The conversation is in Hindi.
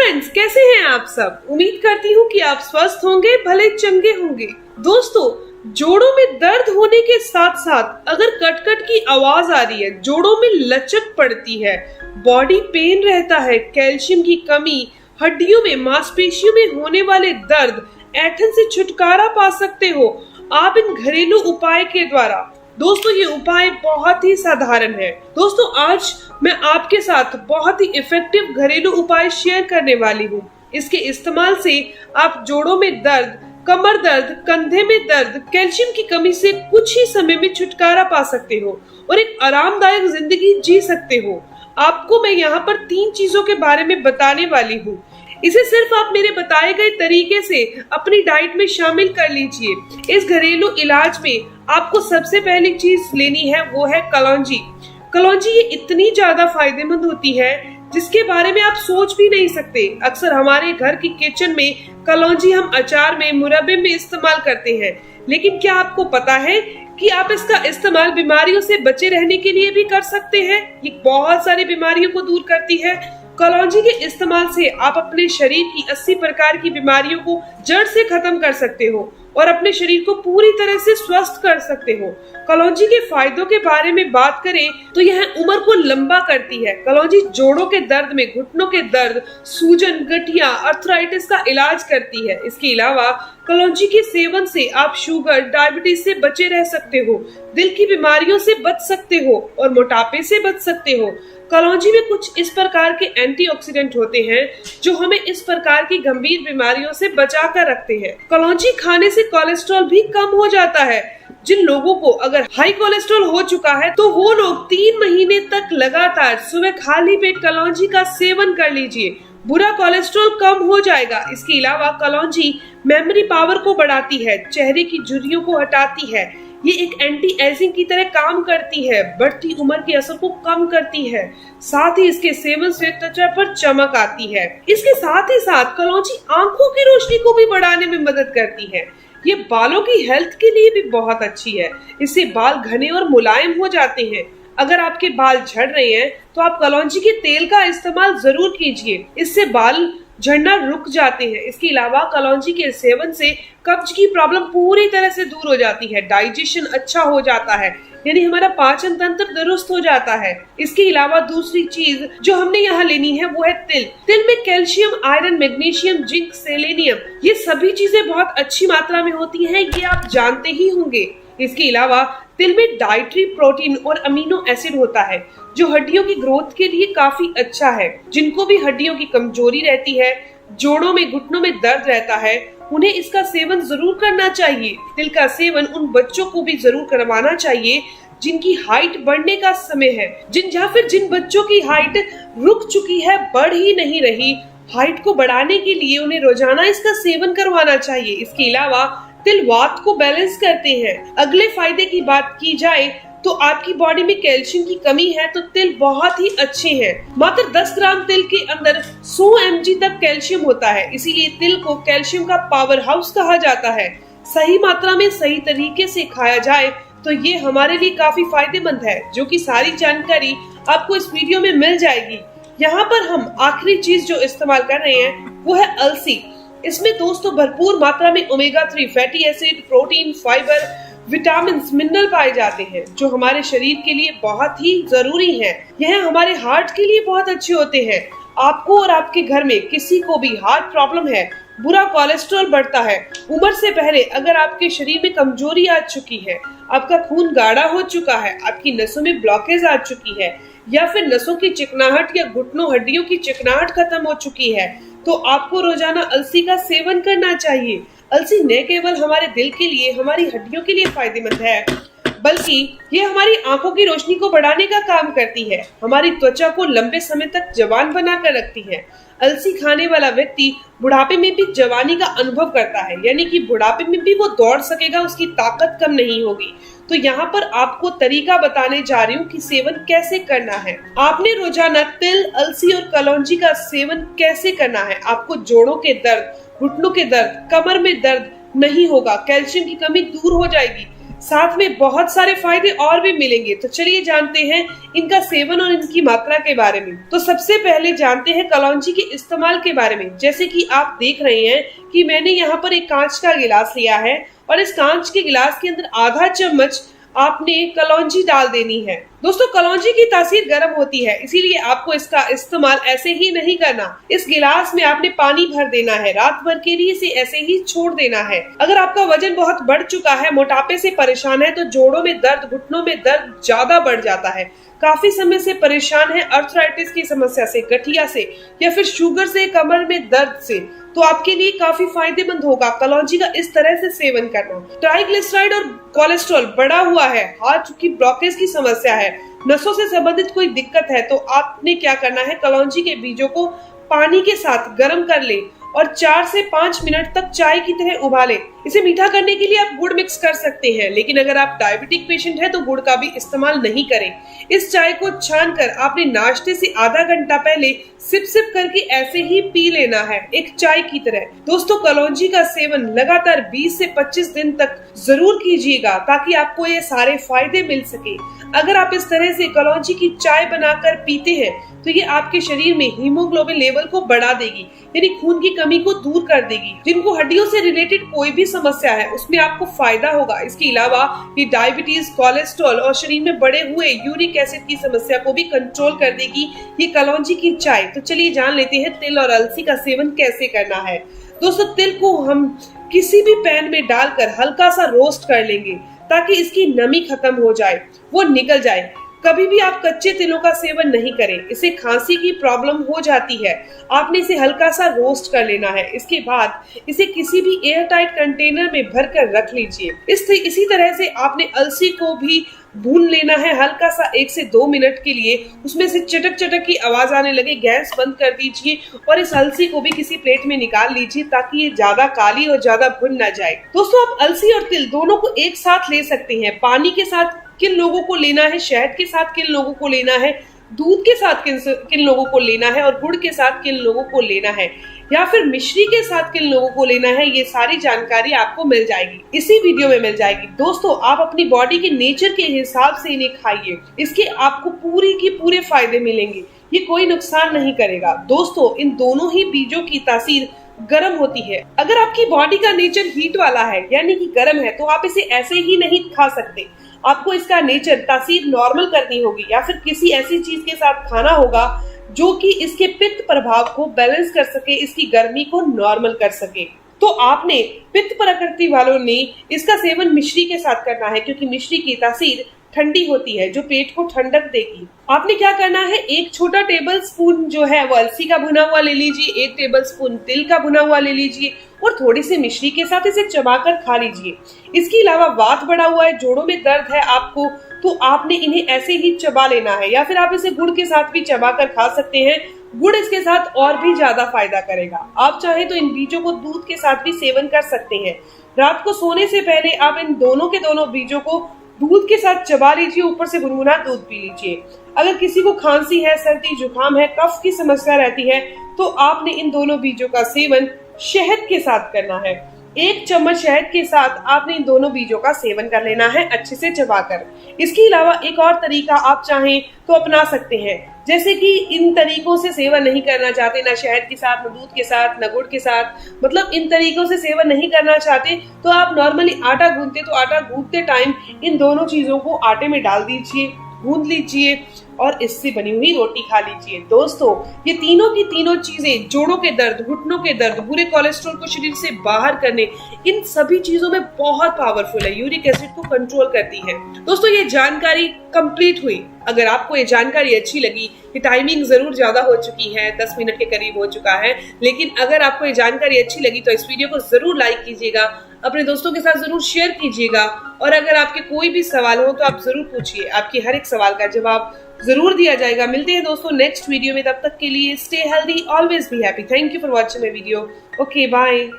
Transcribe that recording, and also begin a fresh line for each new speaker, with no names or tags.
फ्रेंड्स, कैसे हैं आप सब। उम्मीद करती हूँ कि आप स्वस्थ होंगे, भले चंगे होंगे। दोस्तों, जोड़ों में दर्द होने के साथ साथ अगर कट-कट की आवाज आ रही है, जोड़ों में लचक पड़ती है, बॉडी पेन रहता है, कैल्शियम की कमी, हड्डियों में मांसपेशियों में होने वाले दर्द, ऐंठन से छुटकारा पा सकते हो आप इन घरेलू उपाय के द्वारा। दोस्तों, ये उपाय बहुत ही साधारण है। दोस्तों, आज मैं आपके साथ बहुत ही इफेक्टिव घरेलू उपाय शेयर करने वाली हूँ। इसके इस्तेमाल से आप जोड़ों में दर्द, कमर दर्द, कंधे में दर्द, कैल्शियम की कमी से कुछ ही समय में छुटकारा पा सकते हो और एक आरामदायक जिंदगी जी सकते हो। आपको मैं यहाँ पर 3 चीजों के बारे में बताने वाली हूँ। इसे सिर्फ आप मेरे बताए गए तरीके से अपनी डाइट में शामिल कर लीजिए। इस घरेलू इलाज में आपको सबसे पहली चीज लेनी है, वो है कलौंजी। कलौंजी ये इतनी ज्यादा फायदेमंद होती है जिसके बारे में आप सोच भी नहीं सकते। अक्सर हमारे घर की किचन में कलौंजी हम अचार में, मुरब्बे में इस्तेमाल करते हैं, लेकिन क्या आपको पता है कि आप इसका इस्तेमाल बीमारियों से बचे रहने के लिए भी कर सकते हैं। ये बहुत सारी बीमारियों को दूर करती है। कलौंजी के इस्तेमाल से आप अपने शरीर की 80 प्रकार की बीमारियों को जड़ से खत्म कर सकते हो और अपने शरीर को पूरी तरह से स्वस्थ कर सकते हो। कलौंजी के फायदों के बारे में बात करें तो यह उम्र को लंबा करती है। कलौंजी जोड़ों के दर्द में, घुटनों के दर्द, सूजन, गठिया, अर्थराइटिस का इलाज करती है। इसके अलावा कलौंजी के सेवन से आप शुगर, डायबिटीज से बचे रह सकते हो, दिल की बीमारियों से बच सकते हो और मोटापे से बच सकते हो। कलौंजी में कुछ इस प्रकार के एंटीऑक्सीडेंट होते हैं जो हमें इस प्रकार की गंभीर बीमारियों से बचा कर रखते हैं। कलौंजी खाने से कोलेस्ट्रॉल भी कम हो जाता है। जिन लोगों को अगर हाई कोलेस्ट्रॉल हो चुका है तो वो लोग 3 महीने तक लगातार सुबह खाली पेट कलौंजी का सेवन कर लीजिए, बुरा कोलेस्ट्रॉल कम हो जाएगा। इसके अलावा कलौंजी मेमोरी पावर को बढ़ाती है, चेहरे की झुर्रियों को हटाती है, ये एक एंटी एजिंग की तरह काम करती है, बढ़ती उम्र के असर को कम करती है। साथ ही इसके सेवन से त्वचा पर चमक आती है। इसके साथ ही साथ कलौंजी आंखों की रोशनी को भी बढ़ाने में मदद करती है। ये बालों की हेल्थ के लिए भी बहुत अच्छी है। इससे बाल घने और मुलायम हो जाते हैं। अगर आपके बाल झड़ रहे हैं तो आप कलौंजी के तेल का इस्तेमाल जरूर कीजिए, इससे बाल झड़ना रुक जाते हैं। इसके अलावा कलौंजी के सेवन से कब्ज की प्रॉब्लम पूरी तरह से दूर हो जाती है, डाइजेशन अच्छा हो जाता है, यानी हमारा पाचन तंत्र दुरुस्त हो जाता है। इसके अलावा दूसरी चीज जो हमने यहाँ लेनी है वो है तिल। तिल में calcium, iron, magnesium, zinc, selenium, ये सभी चीजें बहुत अच्छी मात्रा में होती हैं, ये आप जानते ही होंगे। इसके अलावा तिल में डाइटरी प्रोटीन और अमीनो एसिड होता है जो हड्डियों की ग्रोथ के लिए काफी अच्छा है। जिनको भी हड्डियों की कमजोरी रहती है, जोड़ों में, घुटनों में दर्द रहता है, उन्हें इसका सेवन जरूर करना चाहिए। तिल का सेवन उन बच्चों को भी जरूर करवाना चाहिए जिनकी हाइट बढ़ने का समय है, जिन बच्चों की हाइट रुक चुकी है, बढ़ ही नहीं रही। हाइट को बढ़ाने के लिए उन्हें रोजाना इसका सेवन करवाना चाहिए। इसके अलावा तिल वात को बैलेंस करते हैं। अगले फायदे की बात की जाए तो आपकी बॉडी में कैल्शियम की कमी है तो तिल बहुत ही अच्छे हैं। मात्र 10 ग्राम तिल के अंदर 100 mg तक कैल्शियम होता है, इसीलिए तिल को कैल्शियम का पावर हाउस कहा जाता है। सही मात्रा में, सही तरीके से खाया जाए तो ये हमारे लिए काफी फायदेमंद है, जो कि सारी जानकारी आपको इस वीडियो में मिल जाएगी। यहाँ पर हम आखिरी चीज जो इस्तेमाल कर रहे हैं वो है अलसी। इसमें दोस्तों भरपूर मात्रा में omega 3 fatty acid, protein, fibre, vitamin, mineral पाए जाते हैं जो हमारे शरीर के लिए बहुत ही जरूरी हैं। यह हमारे हार्ट के लिए बहुत अच्छे होते हैं। आपको और आपके घर में किसी को भी हार्ट प्रॉब्लम है, बुरा कोलेस्ट्रॉल बढ़ता है, उम्र से पहले अगर आपके शरीर में कमजोरी आ चुकी है, आपका खून गाढ़ा हो चुका है, आपकी नसों में ब्लॉकेज आ चुकी है, या फिर नसों की चिकनाहट या घुटनों हड्डियों की चिकनाहट खत्म हो चुकी है, तो आपको रोजाना अलसी का सेवन करना चाहिए। अलसी न केवल हमारे दिल के लिए, हमारी हड्डियों के लिए फायदेमंद है, बल्कि ये हमारी आंखों की रोशनी को बढ़ाने का काम करती है, हमारी त्वचा को लंबे समय तक जवान बनाकर रखती है। अलसी खाने वाला व्यक्ति बुढ़ापे में भी जवानी का अनुभव करता है, यानी कि बुढ़ापे में भी वो दौड़ सकेगा, उसकी ताकत कम नहीं होगी। तो यहाँ पर आपको तरीका बताने जा रही हूँ कि सेवन कैसे करना है। आपने रोजाना तिल, अलसी और कलौंजी का सेवन कैसे करना है। आपको जोड़ों के दर्द, घुटनों के दर्द, कमर में दर्द नहीं होगा, कैल्शियम की कमी दूर हो जाएगी, साथ में बहुत सारे फायदे और भी मिलेंगे। तो चलिए जानते हैं इनका सेवन और इनकी मात्रा के बारे में। तो सबसे पहले जानते हैं कलौंजी के इस्तेमाल के बारे में। जैसे कि आप देख रहे हैं कि मैंने यहाँ पर एक कांच का गिलास लिया है और इस कांच के गिलास के अंदर आधा चम्मच आपने कलौंजी डाल देनी है। दोस्तों, कलौंजी की तासीर गर्म होती है, इसीलिए आपको इसका इस्तेमाल ऐसे ही नहीं करना। इस गिलास में आपने पानी भर देना है, रात भर के लिए इसे ऐसे ही छोड़ देना है। अगर आपका वजन बहुत बढ़ चुका है, मोटापे से परेशान है, तो जोड़ों में दर्द, घुटनों में दर्द ज्यादा बढ़ जाता है, काफी समय से परेशान है अर्थराइटिस की समस्या से, गठिया से या फिर शुगर से, कमर में दर्द से, तो आपके लिए काफी फायदेमंद होगा कलौंजी का इस तरह से सेवन करना। ट्राइग्लिसराइड और कोलेस्ट्रॉल बढ़ा हुआ है, हार्ट की ब्लॉकेज की समस्या है, नसों से संबंधित कोई दिक्कत है, तो आपने क्या करना है, कलौंजी के बीजों को पानी के साथ गर्म कर ले और 4 से 5 मिनट तक चाय की तरह उबाले। इसे मीठा करने के लिए आप गुड़ मिक्स कर सकते हैं, लेकिन अगर आप डायबिटिक पेशेंट हैं तो गुड़ का भी इस्तेमाल नहीं करें। इस चाय को छानकर आपने नाश्ते से आधा घंटा पहले सिप सिप करके ऐसे ही पी लेना है, एक चाय की तरह। दोस्तों, कलौंजी का सेवन लगातार 20 से 25 दिन तक जरूर कीजिएगा ताकि आपको ये सारे फायदे मिल सके। अगर आप इस तरह से कलौंजी की चाय बनाकर पीते हैं तो ये आपके शरीर में हीमोग्लोबिन लेवल को बढ़ा देगी, यानी खून की कमी को दूर कर देगी। जिनको हड्डियों से रिलेटेड कोई भी समस्या है उसमें आपको फायदा होगा। इसके अलावा ये डायबिटीज, कोलेस्ट्रॉल और शरीर में बढ़े हुए यूरिक एसिड की समस्या को भी कंट्रोल कर देगी ये कलौंजी की चाय। तो चलिए जान लेते हैं तिल और अलसी का सेवन कैसे करना है। दोस्तों, तिल को हम किसी भी पैन में डालकर हल्का सा रोस्ट कर लेंगे ताकि इसकी नमी खत्म हो जाए, वो निकल जाए। कभी भी आप कच्चे तिलों का सेवन नहीं करें, इसे खांसी की प्रॉब्लम हो जाती है। आपने इसे हल्का सा रोस्ट कर लेना है। इसके बाद इसे किसी भी एयर टाइट कंटेनर में भरकर रख लीजिए। इसी तरह से आपने अलसी को भी भून लेना है हल्का सा 1 से 2 मिनट के लिए। उसमें से चटक चटक की आवाज आने लगे, गैस बंद कर दीजिए और इस अलसी को भी किसी प्लेट में निकाल लीजिए ताकि ये ज्यादा काली और ज्यादा भुन ना जाए। दोस्तों, आप अलसी और तिल दोनों को एक साथ ले सकते हैं। पानी के साथ किन लोगों को लेना है, शहद के साथ किन लोगों को लेना है, दूध के साथ किन लोगों को लेना है और गुड़ के साथ किन लोगों को लेना है, या फिर मिश्री के साथ किन लोगों को लेना है, ये सारी जानकारी आपको मिल जाएगी, इसी वीडियो में मिल जाएगी। दोस्तों, आप अपनी बॉडी के नेचर के हिसाब से इन्हें खाइए, इसके आपको पूरे के पूरे फायदे मिलेंगे, ये कोई नुकसान नहीं करेगा। दोस्तों, इन दोनों ही बीजों की तासीर गर्म होती है। अगर आपकी बॉडी का नेचर हीट वाला है यानी कि गर्म है, तो आप इसे ऐसे ही नहीं खा सकते। आपको इसका नेचर, तासीर नॉर्मल करनी होगी या फिर किसी ऐसी चीज के साथ खाना होगा जो कि इसके पित्त प्रभाव को बैलेंस कर सके, इसकी गर्मी को नॉर्मल कर सके। तो आपने पित्त प्रकृति वालों ने इसका सेवन मिश्री के साथ करना है, क्योंकि मिश्री की तासीर ठंडी होती है जो पेट को ठंडक देगी। आपने क्या करना है, 1 छोटा टेबल स्पून जो है वो अलसी का भुना हुआ ले लीजिए, 1 टेबल स्पून तिल का भुना हुआ ले लीजिए और थोड़ी सी मिश्री के साथ इसे चबाकर खा लीजिए। इसके अलावा वात बढ़ा हुआ है, जोड़ों में दर्द है आपको, तो आपने इन्हें ऐसे ही चबा लेना है, या फिर आप इसे गुड़ के साथ भी चबाकर खा सकते हैं। गुड़ इसके साथ और भी ज्यादा फायदा करेगा। आप चाहे तो इन बीजों को दूध के साथ भी सेवन कर सकते हैं। रात को सोने से पहले आप इन दोनों के दोनों बीजों को दूध के साथ चबा लीजिए, ऊपर से गुनगुना दूध पी लीजिए। अगर किसी को खांसी है, सर्दी जुकाम है, कफ की समस्या रहती है, तो आपने इन दोनों बीजों का सेवन शहद के साथ करना है। 1 चम्मच शहद के साथ आपने इन दोनों बीजों का सेवन कर लेना है अच्छे से चबाकर। इसके अलावा एक और तरीका आप चाहें तो अपना सकते हैं, जैसे कि इन तरीकों से सेवन नहीं करना चाहते, ना शहद के साथ, ना दूध के साथ, ना गुड़ के साथ, मतलब इन तरीकों से सेवन नहीं करना चाहते, तो आप नॉर्मली आटा गूंथते तो आटा गूंथते टाइम इन दोनों चीजों को आटे में डाल दीजिए, गूंथ लीजिए और इससे बनी हुई रोटी खा लीजिए। दोस्तों, ये तीनों की तीनों चीजें जोड़ों के दर्द, घुटनों के दर्द, बुरे कोलेस्ट्रॉल को शरीर से बाहर करने, इन सभी चीजों में बहुत पावरफुल है, यूरिक एसिड को कंट्रोल करती है। दोस्तों, ये जानकारी कंप्लीट हुई। अगर आपको ये जानकारी अच्छी लगी, ये टाइमिंग जरूर ज्यादा हो चुकी है, 10 मिनट के करीब हो चुका है, लेकिन अगर आपको ये जानकारी अच्छी लगी तो इस वीडियो को जरूर लाइक कीजिएगा, अपने दोस्तों के साथ जरूर शेयर कीजिएगा, और अगर आपके कोई भी सवाल हो तो आप जरूर पूछिए, आपकी हर एक सवाल का जवाब जरूर दिया जाएगा। मिलते हैं दोस्तों नेक्स्ट वीडियो में, तब तक के लिए stay healthy, always be happy. Thank you for watching my video. Okay, bye.